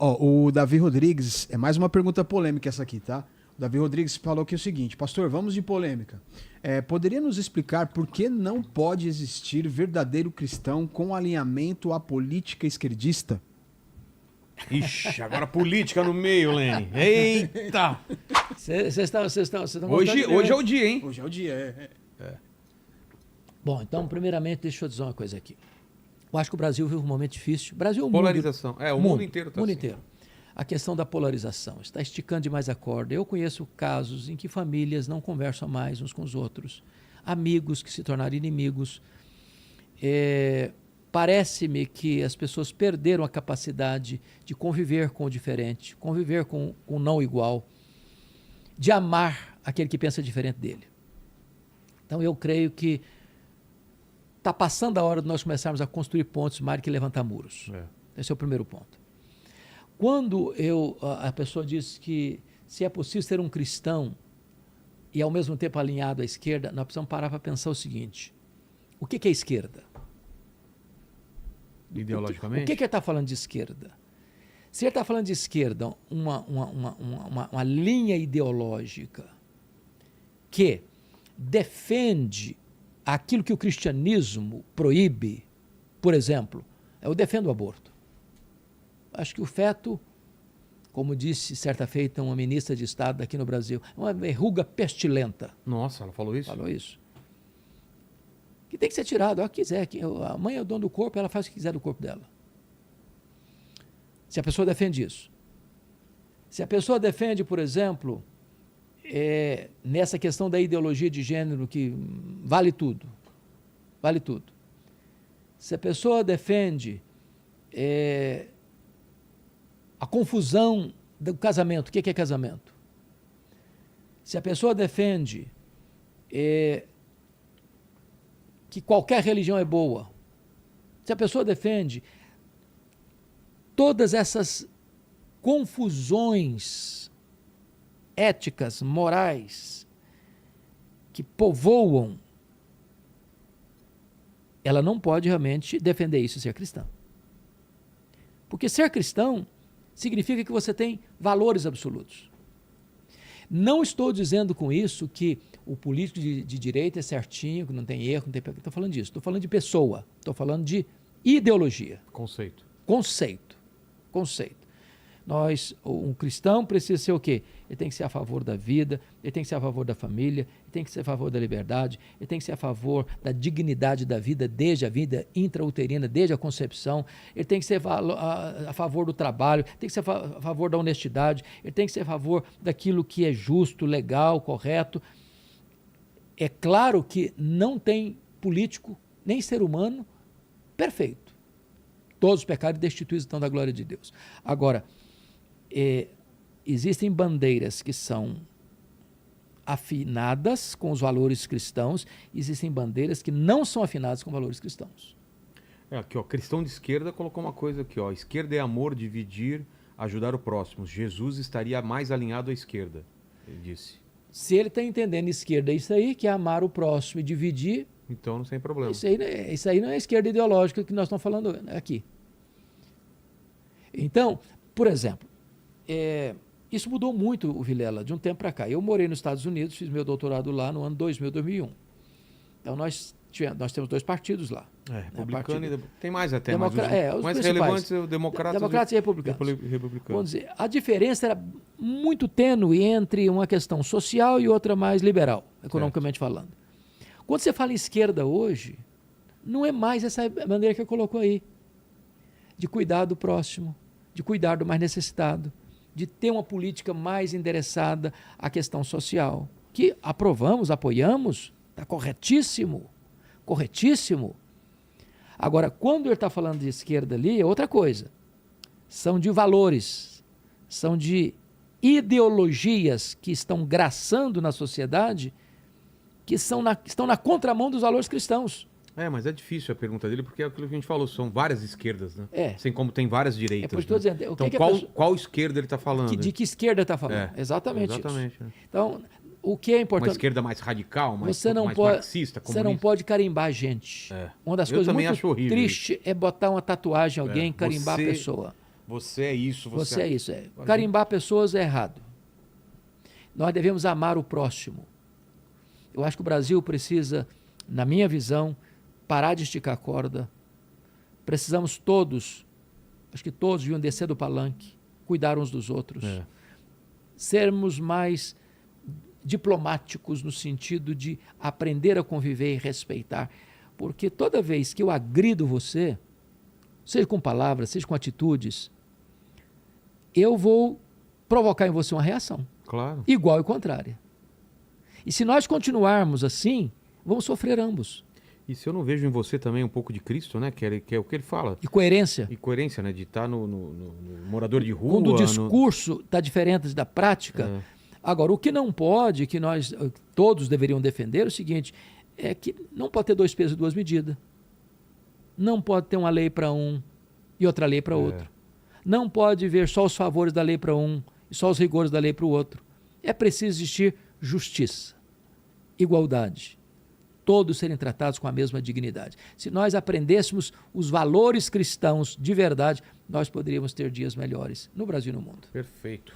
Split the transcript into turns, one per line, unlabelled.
Ó, o Davi Rodrigues, é mais uma pergunta polêmica essa aqui, tá? O Davi Rodrigues falou que é o seguinte: pastor, vamos de polêmica. Poderia nos explicar por que não pode existir verdadeiro cristão com alinhamento à política esquerdista?
Ixi, agora política no meio, Lene. Eita!
Vocês estão
Hoje é o dia, hein?
Hoje é o dia,
Bom, então, primeiramente, deixa eu dizer uma coisa aqui. Eu acho que o Brasil vive um momento difícil. O Brasil,
Polarização. O mundo inteiro
está
assim.
inteiro. A questão da polarização. Está esticando demais a corda. Eu conheço casos em que famílias não conversam mais uns com os outros. Amigos que se tornaram inimigos. Parece-me que as pessoas perderam a capacidade de conviver com o diferente, conviver com o não igual, de amar aquele que pensa diferente dele. Então eu creio que está passando a hora de nós começarmos a construir pontes mais do que levantar muros. Esse é o primeiro ponto. Quando a pessoa diz que se é possível ser um cristão e ao mesmo tempo alinhado à esquerda, nós precisamos parar para pensar o seguinte: o que é esquerda?
Ideologicamente?
O que ele está falando de esquerda? Se ele está falando de esquerda, uma linha ideológica que defende aquilo que o cristianismo proíbe, por exemplo, eu defendo o aborto. Acho que o feto, como disse certa feita uma ministra de Estado aqui no Brasil, é uma verruga pestilenta.
Nossa, ela falou isso?
Falou isso. Que tem que ser tirado, ela quiser. A mãe é o dono do corpo, ela faz o que quiser do corpo dela. Se a pessoa defende isso. Se a pessoa defende, por exemplo, nessa questão da ideologia de gênero, que vale tudo. Vale tudo. Se a pessoa defende a confusão do casamento, o que é casamento? Se a pessoa defende que qualquer religião é boa, se a pessoa defende todas essas confusões éticas, morais, que povoam, ela não pode realmente defender isso e ser cristã. Porque ser cristão significa que você tem valores absolutos. Não estou dizendo com isso que o político de direita é certinho, que não tem erro, não tem pecado. Estou falando disso. Estou falando de pessoa. Estou falando de ideologia.
Conceito.
Um cristão precisa ser o quê? Ele tem que ser a favor da vida, ele tem que ser a favor da família, ele tem que ser a favor da liberdade, ele tem que ser a favor da dignidade da vida, desde a vida intrauterina, desde a concepção, ele tem que ser a favor do trabalho, tem que ser a favor da honestidade, ele tem que ser a favor daquilo que é justo, legal, correto. É claro que não tem político, nem ser humano perfeito. Todos os pecados destituídos estão da glória de Deus. Agora, existem bandeiras que são afinadas com os valores cristãos, existem bandeiras que não são afinadas com valores cristãos.
Aqui, ó, cristão de esquerda colocou uma coisa aqui, ó: esquerda é amor, dividir, ajudar o próximo. Jesus estaria mais alinhado à esquerda, ele disse.
Se ele está entendendo esquerda, é isso aí, que é amar o próximo e dividir.
Então não tem problema.
Isso aí não é a esquerda ideológica que nós estamos falando aqui. Então, por exemplo, isso mudou muito, o Vilela, de um tempo para cá. Eu morei nos Estados Unidos, fiz meu doutorado lá no ano 2000, 2001. Então nós temos dois partidos lá.
Republicano e tem mais até,
mas os
mais relevantes, democratas
e republicanos. Vamos dizer, a diferença era muito tênue entre uma questão social e outra mais liberal, economicamente falando. Quando você fala em esquerda hoje, não é mais essa maneira que eu colocou aí, de cuidar do próximo, de cuidar do mais necessitado, de ter uma política mais endereçada à questão social, que aprovamos, apoiamos, está corretíssimo, corretíssimo. Agora, quando ele está falando de esquerda ali, é outra coisa. São de valores, são de ideologias que estão graçando na sociedade, que estão na contramão dos valores cristãos.
Mas é difícil a pergunta dele, porque é aquilo que a gente falou, são várias esquerdas, né?
Assim
como tem várias direitas.
É por isso que estou dizendo.
Então, qual esquerda ele está falando?
De que esquerda está falando? Exatamente isso. Então, o que é importante...
Uma esquerda mais radical, mais
marxista, comunista. Você não pode carimbar a gente. Uma das coisas muito tristes é botar uma tatuagem em alguém e carimbar a pessoa.
Você é isso,
Você é isso. Carimbar pessoas é errado. Nós devemos amar o próximo. Eu acho que o Brasil precisa, na minha visão, parar de esticar a corda. Precisamos todos, acho que todos deviam descer do palanque, cuidar uns dos outros. Sermos mais diplomáticos no sentido de aprender a conviver e respeitar. Porque toda vez que eu agrido você, seja com palavras, seja com atitudes, eu vou provocar em você uma reação.
Claro.
Igual e contrária. E se nós continuarmos assim, vamos sofrer ambos.
E se eu não vejo em você também um pouco de Cristo, né? Que é o que ele fala.
E coerência.
E coerência, né? De estar no morador de rua.
Quando o discurso está diferente da prática. Agora, o que não pode, que nós todos deveriam defender, é o seguinte, é que não pode ter 2 pesos e 2 medidas. Não pode ter uma lei para um e outra lei para outro. Não pode ver só os favores da lei para um e só os rigores da lei para o outro. É preciso existir justiça, igualdade, todos serem tratados com a mesma dignidade. Se nós aprendêssemos os valores cristãos de verdade, nós poderíamos ter dias melhores no Brasil e no mundo.
Perfeito.